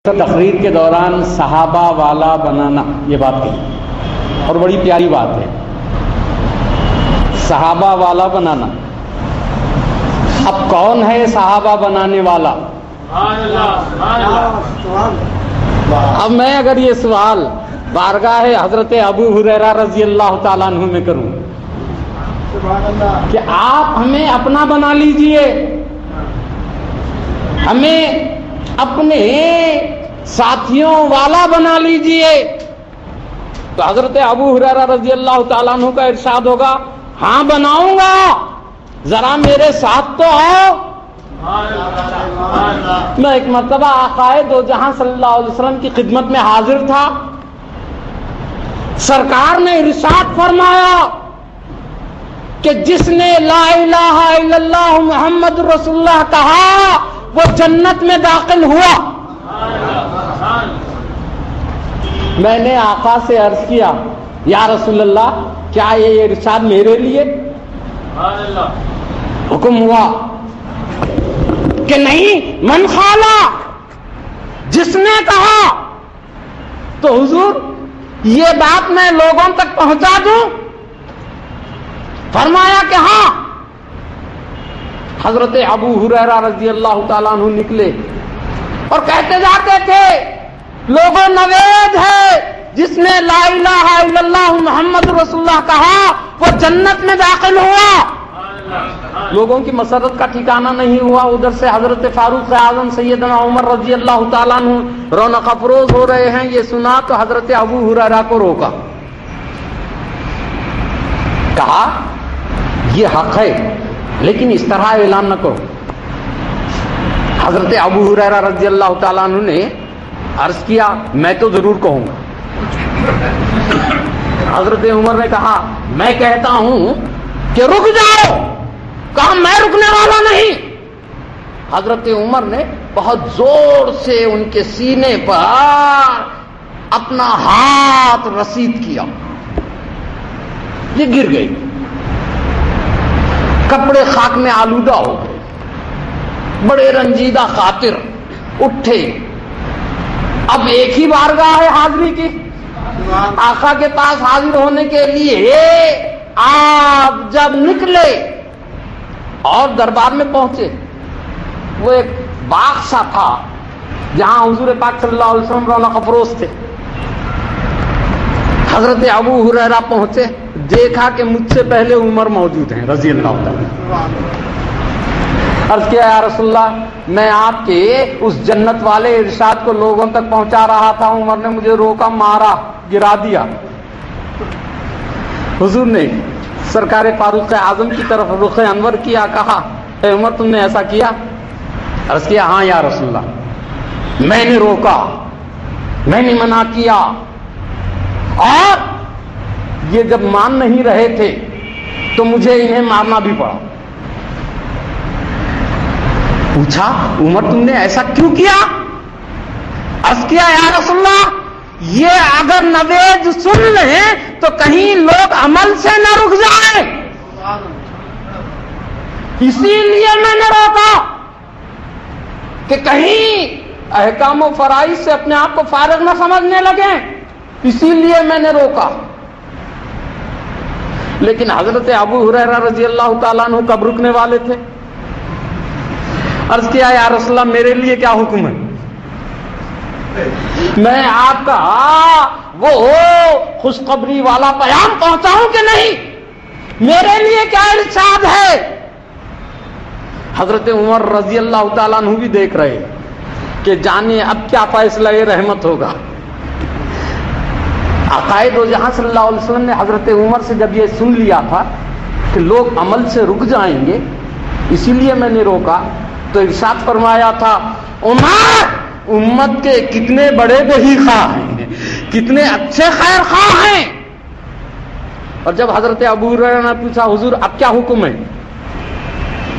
تقریر کے دوران صحابہ والا بنانا، یہ بات کہی اور بڑی پیاری بات ہے، صحابہ والا بنانا۔ اب کون ہے صحابہ بنانے والا؟ اب میں اگر یہ سوال بارگاہ حضرت ابو ہریرہ رضی اللہ تعالیٰ عنہ میں کروں کہ آپ ہمیں اپنا بنا لیجئے، ہمیں اپنے ساتھیوں والا بنا لیجئے، تو حضرت ابو ہریرہ رضی اللہ تعالیٰ عنہ کا ارشاد ہوگا، ہاں بناؤں گا، ذرا میرے ساتھ تو آؤ۔ میں ایک مرتبہ آقائے دو جہاں صلی اللہ علیہ وسلم کی خدمت میں حاضر تھا، سرکار نے ارشاد فرمایا کہ جس نے لا الہ الا اللہ محمد رسول اللہ کہا وہ جنت میں داخل ہوا۔ میں نے آقا سے عرض کیا، یا رسول اللہ کیا یہ ارشاد میرے لیے؟ حکم ہوا کہ نہیں، من خالا، جس نے کہا۔ تو حضور یہ بات میں لوگوں تک پہنچا دوں؟ فرمایا کہ ہاں۔ حضرت ابو ہریرہ رضی اللہ تعالیٰ عنہ نکلے اور کہتے جاتے تھے، لوگوں نوید ہے جس نے لا الہ الا اللہ محمد رسول اللہ کہا وہ جنت میں داخل ہوا۔ لوگوں کی مسرت کا ٹھکانہ نہیں ہوا، ادھر سے حضرت فاروق اعظم سیدنا عمر رضی اللہ تعالیٰ عنہ رونق افروز ہو رہے ہیں، یہ سنا تو حضرت ابو ہریرہ کو روکا، کہا یہ حق ہے لیکن اس طرح اعلان نہ کرو۔ حضرت ابو ہریرہ رضی اللہ تعالیٰ عنہ نے عرض کیا، میں تو ضرور کہوں گا۔ حضرت عمر نے کہا، میں کہتا ہوں کہ رک جاؤ۔ کہا میں رکنے والا نہیں۔ حضرت عمر نے بہت زور سے ان کے سینے پر اپنا ہاتھ رسید کیا، یہ گر گئی، کپڑے خاک میں آلودہ ہو گئے، بڑے رنجیدہ خاطر اٹھے۔ اب ایک ہی بارگاہ ہے حاضری کی، آقا کے پاس حاضر ہونے کے لیے آپ جب نکلے اور دربار میں پہنچے، وہ ایک باغ سا تھا جہاں حضور پاک صلی اللہ علیہ وسلم رونق افروز تھے۔ حضرت ابو ہریرہ پہنچے، دیکھا کہ مجھ سے پہلے عمر موجود ہیں رضی اللہ تعالیٰ۔ عرض کیا، یا رسول اللہ میں آپ کے اس جنت والے ارشاد کو لوگوں تک پہنچا رہا تھا، عمر نے مجھے روکا، مارا، گرا دیا۔ حضور نے سرکار فاروق اعظم کی طرف رخ انور کیا، کہا اے عمر تم نے ایسا کیا؟ عرض کیا، ہاں یا رسول اللہ، میں نے روکا، میں نے منع کیا، اور یہ جب مان نہیں رہے تھے تو مجھے انہیں مارنا بھی پڑا۔ پوچھا، عمر تم نے ایسا کیوں کیا؟ عرض کیا، یا رسول اللہ یہ اگر نوید سن لیں تو کہیں لوگ عمل سے نہ رک جائیں، اسی لیے میں نے روکا کہ کہیں احکام و فرائض سے اپنے آپ کو فارغ نہ سمجھنے لگیں، اسی لیے میں نے روکا۔ لیکن حضرت ابو ہریرہ رضی اللہ تعالیٰ عنہ کب رکنے والے تھے؟ عرض کیا، یا رسول اللہ میرے لیے کیا حکم ہے؟ میں آپ کا وہ خوشخبری والا پیام پہنچاؤں کہ نہیں؟ میرے لیے کیا ارشاد ہے؟ حضرت عمر رضی اللہ تعالیٰ عنہ بھی دیکھ رہے کہ جانے اب کیا فیصلہ رحمت ہوگا۔ عقائد و جہاں صلی اللہ علیہ وسلم نے حضرت عمر سے جب یہ سن لیا تھا کہ لوگ عمل سے رک جائیں گے، اسی لیے میں نے روکا، تو ارشاد فرمایا تھا، عمر امت کے کتنے بڑے بہی خواہ ہیں، کتنے اچھے خیر خواہ ہیں۔ اور جب حضرت ابو ہریرہ نے پوچھا، حضور اب کیا حکم ہے؟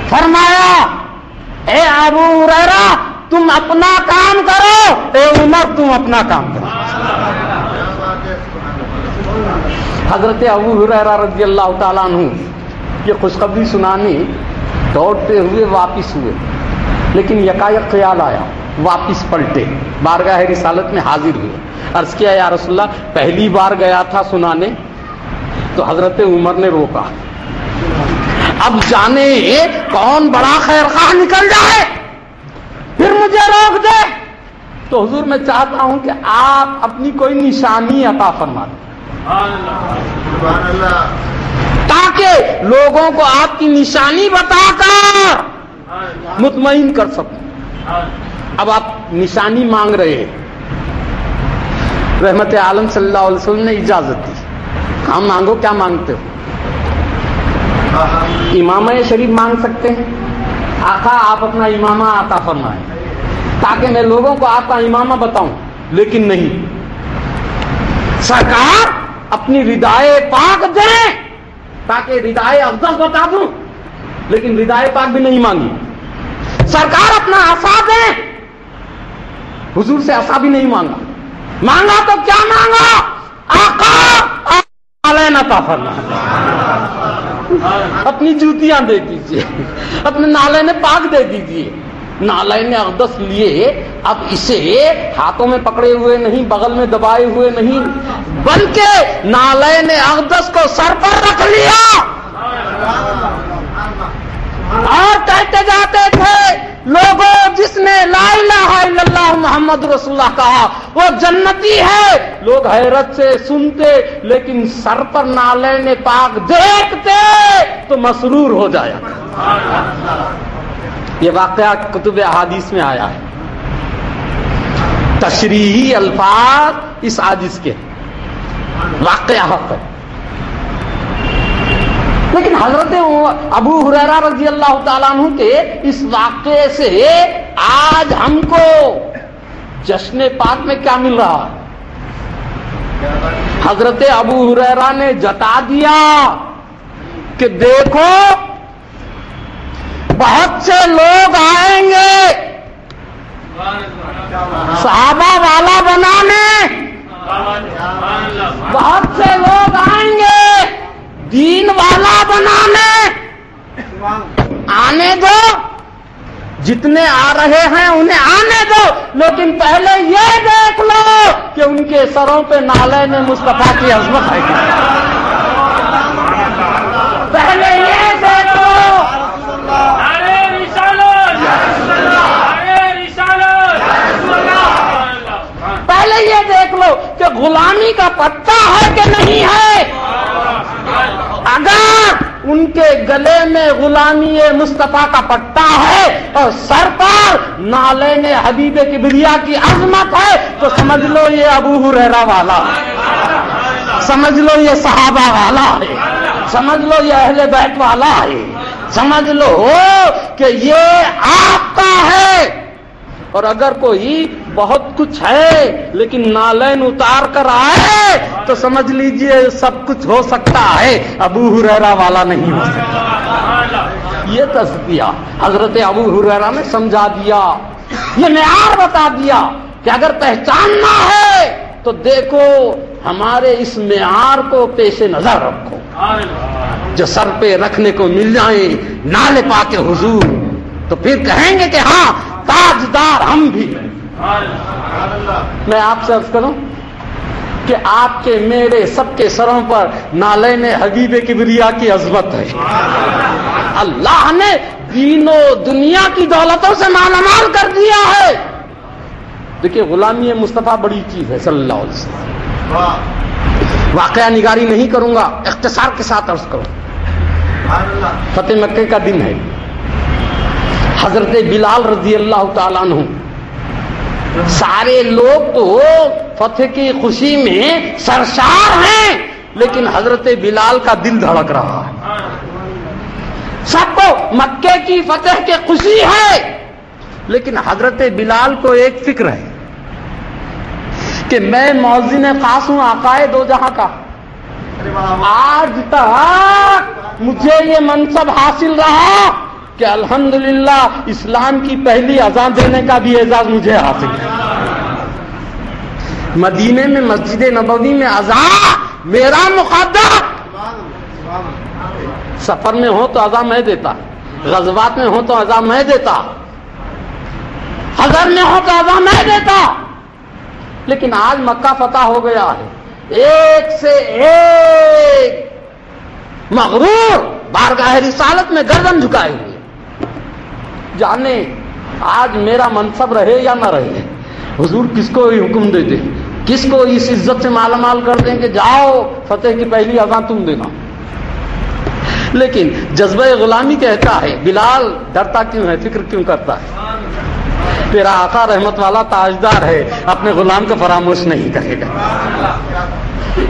فرمایا، اے ابو ہریرہ تم اپنا کام کرو، اے عمر تم اپنا کام کرو۔ حضرت ابو ہریرہ رضی اللہ تعالیٰ عنہ یہ خوشخبری سنانی دوڑتے ہوئے واپس ہوئے، لیکن یکایک خیال آیا واپس پلٹے، بارگاہ رسالت میں حاضر ہوئے، عرض کیا یا رسول اللہ پہلی بار گیا تھا سنانے تو حضرت عمر نے روکا، اب جانے کون بڑا خیر خواہ نکل جائے پھر مجھے روک دے، تو حضور میں چاہتا ہوں کہ آپ اپنی کوئی نشانی عطا فرما دیں تاکہ لوگوں کو آپ کی نشانی بتا کر مطمئن کر سکوں۔ اب آپ نشانی مانگ رہے ہیں، رحمت عالم صلی اللہ علیہ وسلم نے اجازت دی، ہاں مانگو، کیا مانگتے ہو؟ امامہ شریف مانگ سکتے ہیں، آقا آپ اپنا امامہ عطا فرمائیں تاکہ میں لوگوں کو آپ کا امامہ بتاؤں، لیکن نہیں، سرکار اپنی ردائے پاک دیں تاکہ ردائے افضل بتا دوں، لیکن ردائے پاک بھی نہیں مانگی، سرکار اپنا عصا دیں، حضور سے عصا بھی نہیں مانگا، مانگا تو کیا مانگا؟ آقا نالین عطا فرمائیں، اپنی جوتیاں دے دیجئے، اپنے نالین پاک دے دیجئے، نالین اقدس لیے، اب اسے ہاتھوں میں پکڑے ہوئے نہیں، بغل میں دبائے ہوئے نہیں، بلکہ نالین اقدس کو سر پر رکھ لیا اور کہتے جاتے تھے لوگوں جس نے لا الہ الا اللہ محمد رسول اللہ کہا وہ جنتی ہے، لوگ حیرت سے سنتے لیکن سر پر نالین پاک دیکھتے تو مسرور ہو جایا۔ یہ واقعہ کتب احادیث میں آیا ہے، تشریحی الفاظ اس حدیث کے، واقعہ حق ہے، لیکن حضرت ابو ہریرہ رضی اللہ تعالیٰ عنہ کے اس واقعے سے آج ہم کو جشن پاک میں کیا مل رہا ہے؟ حضرت ابو ہریرہ نے جتا دیا کہ دیکھو بہت سے لوگ آئیں گے صحابہ والا بنانے، بہت سے لوگ آئیں گے دین والا بنانے، آنے دو، جتنے آ رہے ہیں انہیں آنے دو، لیکن پہلے یہ دیکھ لو کہ ان کے سروں پہ نالین مصطفیٰ کی عظمت ہے کیا، پہلے یہ دیکھ لو، پہلے یہ دیکھ لو کہ غلامی کا پتہ ہے کہ نہیں ہے، اگر ان کے گلے میں غلامی مصطفیٰ کا پٹا ہے اور سر پر نالین حبیب کبریا کی عظمت ہے تو سمجھ لو یہ ابو ہریرہ والا ہے، سمجھ لو یہ صحابہ والا ہے، سمجھ لو یہ اہل بیت والا ہے، سمجھ لو کہ یہ آپ کا ہے۔ اور اگر کوئی بہت کچھ ہے لیکن نالین اتار کر آئے تو سمجھ لیجئے سب کچھ ہو سکتا ہے، ابو ہریرہ والا نہیں ہو سکتا۔ یہ تذکیہ حضرت ابو ہریرہ نے سمجھا دیا، یہ معیار بتا دیا کہ اگر پہچاننا ہے تو دیکھو ہمارے اس معیار کو پیش نظر رکھو، جو سر پہ رکھنے کو مل جائیں نالے پاک حضور تو پھر کہیں گے کہ ہاں تاجدار ہم بھی۔ میں آپ سے عرض کروں کہ آپ کے میرے سب کے سروں پر نالین حبیب کبریا کی عظمت ہے، اللہ نے دین و دنیا کی دولتوں سے مالا مال کر دیا ہے۔ دیکھیے غلامی مصطفیٰ بڑی چیز ہے صلی اللہ علیہ وسلم، واقعہ نگاری نہیں کروں گا، اختصار کے ساتھ عرض کروں۔ فتح مکہ کا دن ہے، حضرت بلال رضی اللہ تعالیٰ عنہ، سارے لوگ تو فتح کی خوشی میں سرشار ہیں لیکن حضرت بلال کا دل دھڑک رہا ہے، سب کو مکے کی فتح کی خوشی ہے لیکن حضرت بلال کو ایک فکر ہے کہ میں مؤذن خاص ہوں آقائے دو جہاں کا، آج تک مجھے یہ منصب حاصل رہا کہ الحمدللہ اسلام کی پہلی اذان دینے کا بھی اعزاز مجھے حاصل ہے، مدینے میں مسجد نبوی میں اذان میرا مقدر، سفر میں ہو تو اذان میں دیتا، غزوات میں ہو تو اذان میں دیتا، حضر میں ہو تو اذان میں دیتا. لیکن آج مکہ فتح ہو گیا ہے, ایک سے ایک مغرور بارگاہ رسالت میں گردن جھکائے ہوئے. جانے آج میرا منصب رہے یا نہ رہے, حضور کس کو یہ حکم دے دیں, کس کو اس عزت سے مالا مال کر دیں کہ جاؤ فتح کی پہلی اذان تم دینا. لیکن جذبہ غلامی کہتا ہے بلال ڈرتا کیوں ہے, فکر کیوں کرتا ہے؟ تیرا آقا رحمت والا تاجدار ہے, اپنے غلام کو فراموش نہیں کرے گا.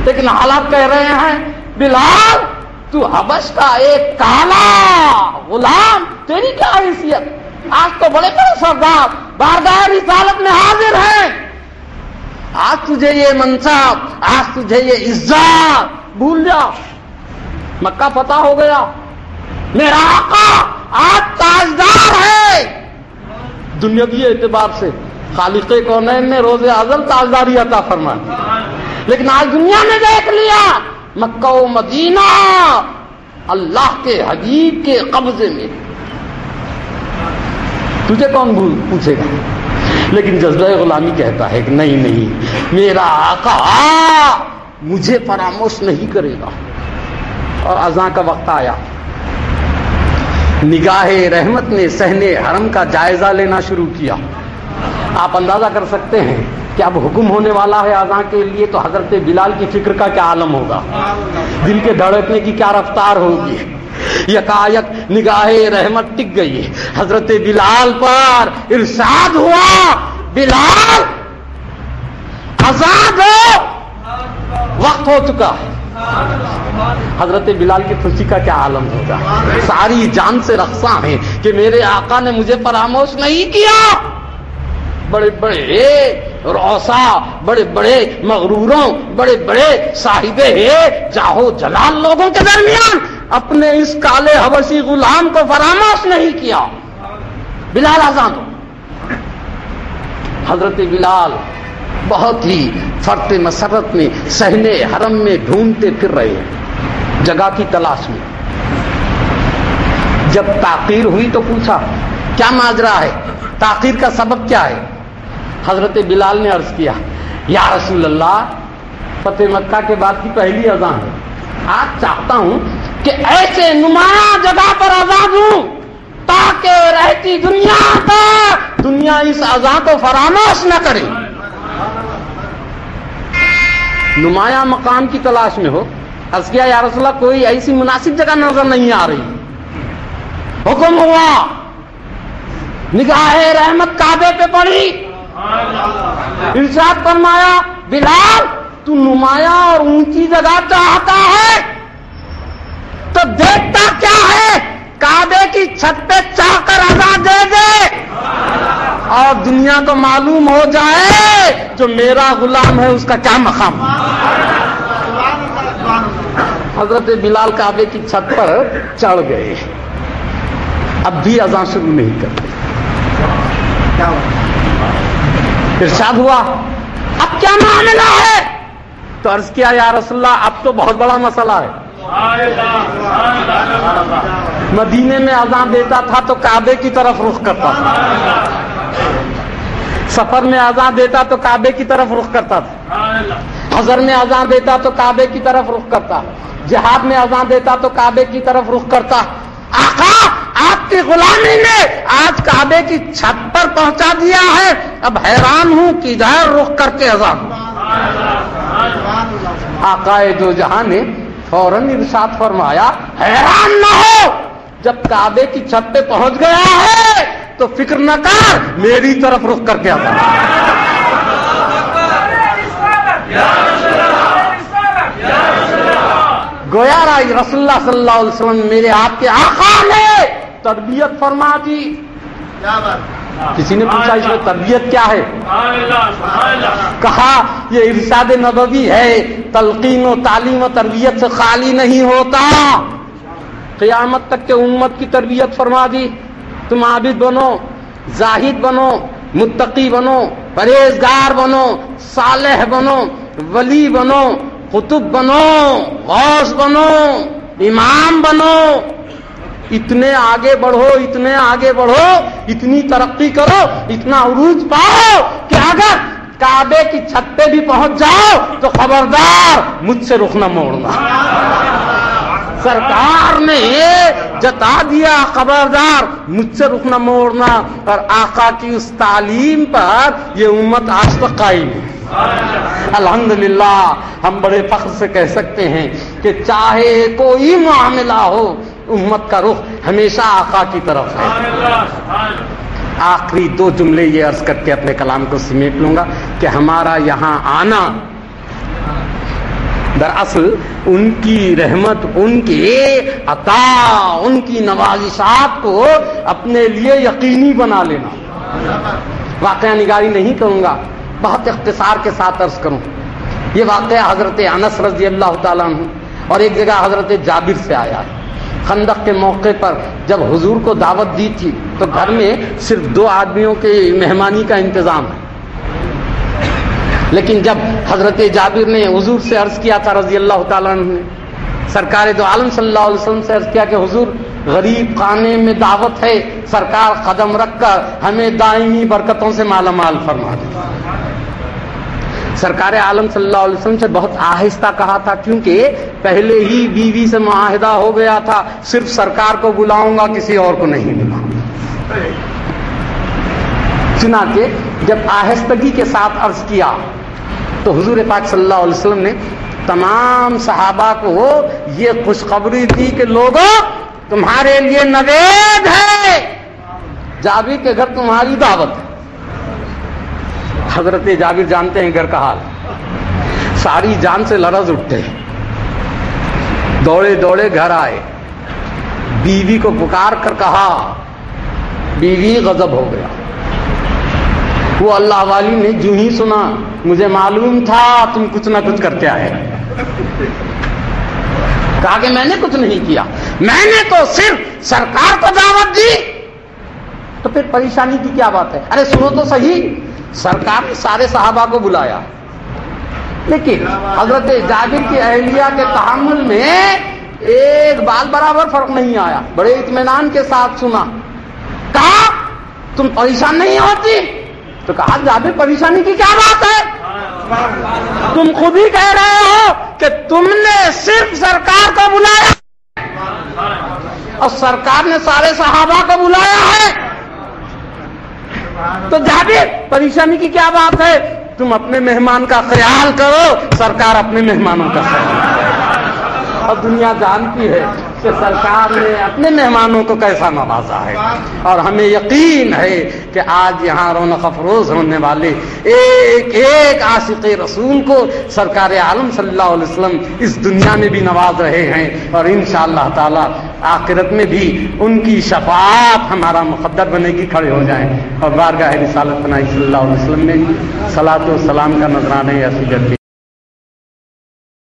لیکن حالات کہہ رہے ہیں بلال تو حبش کا ایک کالا غلام, تیری کیا حیثیت؟ آج تو بڑے بڑے سردار بارگاہ رسالت میں حاضر ہیں, آج تجھے یہ منصب, آج تجھے یہ عزت بھول جا. مکہ فتح ہو گیا, میرا آقا آج تاجدار ہے. دنیاوی اعتبار سے خالق کونین نے روز ازل تاجداری عطا فرمائی, لیکن آج دنیا نے دیکھ لیا مکہ و مدینہ اللہ کے حبیب کے قبضے میں. تجھے کون پوچھے گا؟ لیکن جذبہ غلامی کہتا ہے کہ نہیں نہیں, میرا آقا مجھے فراموش نہیں کرے گا. اور اذان کا وقت آیا, نگاہ رحمت نے صحن حرم کا جائزہ لینا شروع کیا. آپ اندازہ کر سکتے ہیں کہ اب حکم ہونے والا ہے اذان کے لیے, تو حضرت بلال کی فکر کا کیا عالم ہوگا, دل کے دھڑکنے کی کیا رفتار ہوگی. یکایک نگاہ رحمت ٹک گئی, حضرت بلال پر ارشاد ہوا بلال اذان دو, وقت ہو چکا ہے. حضرت بلال کی خوشی کا کیا عالم ہوگا, ساری جان سے رقصاں ہیں کہ میرے آقا نے مجھے فراموش نہیں کیا. بڑے بڑے روسا, بڑے بڑے مغروروں, بڑے بڑے صاحب جاہو جلال لوگوں کے درمیان اپنے اس کالے حبشی غلام کو فراموش نہیں کیا. بلال اذان دو. حضرت بلال بہت ہی فرط مسرت میں صحن حرم میں ڈھونڈتے پھر رہے ہیں, جگہ کی تلاش میں. جب تاخیر ہوئی تو پوچھا کیا ماجرا ہے, تاخیر کا سبب کیا ہے؟ حضرت بلال نے عرض کیا یا رسول اللہ, فتح مکہ کے بعد کی پہلی اذان ہے, آج چاہتا ہوں کہ ایسے نمایاں جگہ پر اذان دوں تاکہ رہتی دنیا اس اذان کو فراموش نہ کرے. نمایاں مقام کی تلاش میں ہو. عرض کیا یا رسول اللہ کوئی ایسی مناسب جگہ نظر نہیں آ رہی. حکم ہوا, نگاہ رحمت کعبے پہ پڑی, ارشاد فرمایا بلال تو نمایاں اور اونچی جگہ چاہتا ہے تو دیکھتا کیا ہے, کعبے کی چھت پہ چاہ کر اذان دے دے اور دنیا کو معلوم ہو جائے جو میرا غلام ہے اس کا کیا مقام. حضرت بلال کعبے کی چھت پر چڑھ گئے, اب بھی اذان شروع نہیں کرتے. ارشاد ہوا اب کیا معاملہ ہے؟ تو عرض کیا یا رسول اللہ اب تو بہت بڑا مسئلہ ہے. مدینے میں اذان دیتا تھا تو کعبے کی طرف رخ کرتا تھا, سفر میں اذان دیتا تو کعبے کی طرف رخ کرتا تھا, حضر میں اذان دیتا تو کعبے کی طرف رخ کرتا, جہاد میں اذان دیتا تو کعبے کی طرف رخ کرتا. آقا آپ کی غلامی نے آج کعبے کی چھت پر پہنچا دیا ہے, اب حیران ہوں کہ ادھر رخ کر کے اذان. آقا دو جہاں نے فوراً ارشاد فرمایا حیران نہ ہو, جب کعبے کی چھت پہ پہنچ گیا ہے تو فکر نہ کر, میری طرف رخ کر کے اذان. گویا رسول اللہ صلی اللہ علیہ وسلم میرے آپ کے آقا نے تربیت فرما دی. کسی نے پوچھا اس میں تربیت کیا ہے؟ کہا یہ ارشاد نبوی ہے, تلقین و تعلیم و تربیت سے خالی نہیں ہوتا. قیامت تک کے امت کی تربیت فرما دی. تم عابد بنو, زاہد بنو, متقی بنو, پرہیزگار بنو, صالح بنو, ولی بنو, قطب بنو, غوث بنو, امام بنو, اتنے آگے بڑھو، اتنے آگے بڑھو، اتنی ترقی کرو، اتنا عروج پاؤ کہ اگر کعبے کی چھت پہ بھی پہنچ جاؤ تو خبردار مجھ سے رخ نہ موڑنا۔ سرکار نے یہ جتا دیا، خبردار مجھ سے رخ نہ موڑنا، اور آقا کی اس تعلیم پر یہ امت آج تک قائم ہے۔ الحمدللہ ہم بڑے فخر سے کہہ سکتے ہیں کہ چاہے کوئی معاملہ ہو، امت کا رخ ہمیشہ آقا کی طرف ہے۔ آخری دو جملے یہ عرض کر کے اپنے کلام کو سمیٹ لوں گا کہ ہمارا یہاں آنا دراصل ان کی رحمت، ان کی عطا، ان کی نوازشات کو اپنے لیے یقینی بنا لینا۔ واقعہ نگاری نہیں کروں گا، بہت اختصار کے ساتھ عرض کروں۔ یہ واقعہ حضرت انس رضی اللہ تعالیٰ عنہ اور ایک جگہ حضرت جابر سے آیا ہے۔ خندق کے موقع پر جب حضور کو دعوت دی تھی تو گھر میں صرف 2 آدمیوں کے مہمانی کا انتظام ہے، لیکن جب حضرت جابر نے حضور سے عرض کیا تھا رضی اللہ تعالیٰ عنہ نے، سرکار دو عالم صلی اللہ علیہ وسلم سے عرض کیا کہ حضور غریب خانے میں دعوت ہے، سرکار قدم رکھ کر ہمیں دائمی برکتوں سے مالا مال فرما دیں۔ سرکار عالم صلی اللہ علیہ وسلم سے بہت آہستہ کہا تھا، کیونکہ پہلے ہی بیوی سے معاہدہ ہو گیا تھا، صرف سرکار کو بلاؤں گا، کسی اور کو نہیں بلاؤں گا۔ چنانچہ جب آہستگی کے ساتھ عرض کیا تو حضور پاک صلی اللہ علیہ وسلم نے تمام صحابہ کو یہ خوشخبری دی کہ لوگوں تمہارے لیے نوید ہے، جابر کے گھر تمہاری دعوت ہے۔ حضرت جابر جانتے ہیں گھر کا حال، ساری جان سے لرز اٹھتے، دوڑے دوڑے گھر آئے، بیوی کو پکار کر کہا، بیوی غضب ہو گیا۔ وہ اللہ والی نے جو ہی سنا، مجھے معلوم تھا تم کچھ نہ کچھ کرتے آئے۔ کہا کہ میں نے کچھ نہیں کیا، میں نے تو صرف سرکار کو دعوت دی۔ تو پھر پریشانی کی کیا بات ہے؟ ارے سنو تو صحیح، سرکار نے سارے صحابہ کو بلایا، لیکن حضرت جابر کی اہلیہ کے تحمل میں ایک بال برابر فرق نہیں آیا، بڑے اطمینان کے ساتھ سنا۔ کہا تم پریشان نہیں ہوتی؟ تو کہا جابر پریشانی کی کیا بات ہے؟ تم خود ہی کہہ رہے ہو کہ تم نے صرف سرکار کو بلایا اور سرکار نے سارے صحابہ کو بلایا ہے، تو جابر پریشانی کی کیا بات ہے؟ تم اپنے مہمان کا خیال کرو، سرکار اپنے مہمانوں کا خیال کرو۔ اور دنیا جانتی ہے کہ سرکار نے اپنے مہمانوں کو کیسا نوازا ہے، اور ہمیں یقین ہے کہ آج یہاں رونق افروز ہونے والے ایک ایک عاشق رسول کو سرکار عالم صلی اللہ علیہ وسلم اس دنیا میں بھی نواز رہے ہیں، اور انشاءاللہ تعالی آخرت میں بھی ان کی شفاعت ہمارا مقدر بنے گی، کھڑے ہو جائیں اور بارگاہ رسالت پناہی صلی اللہ علیہ وسلم میں صلاۃ و سلام کا نذرانہ عقیدت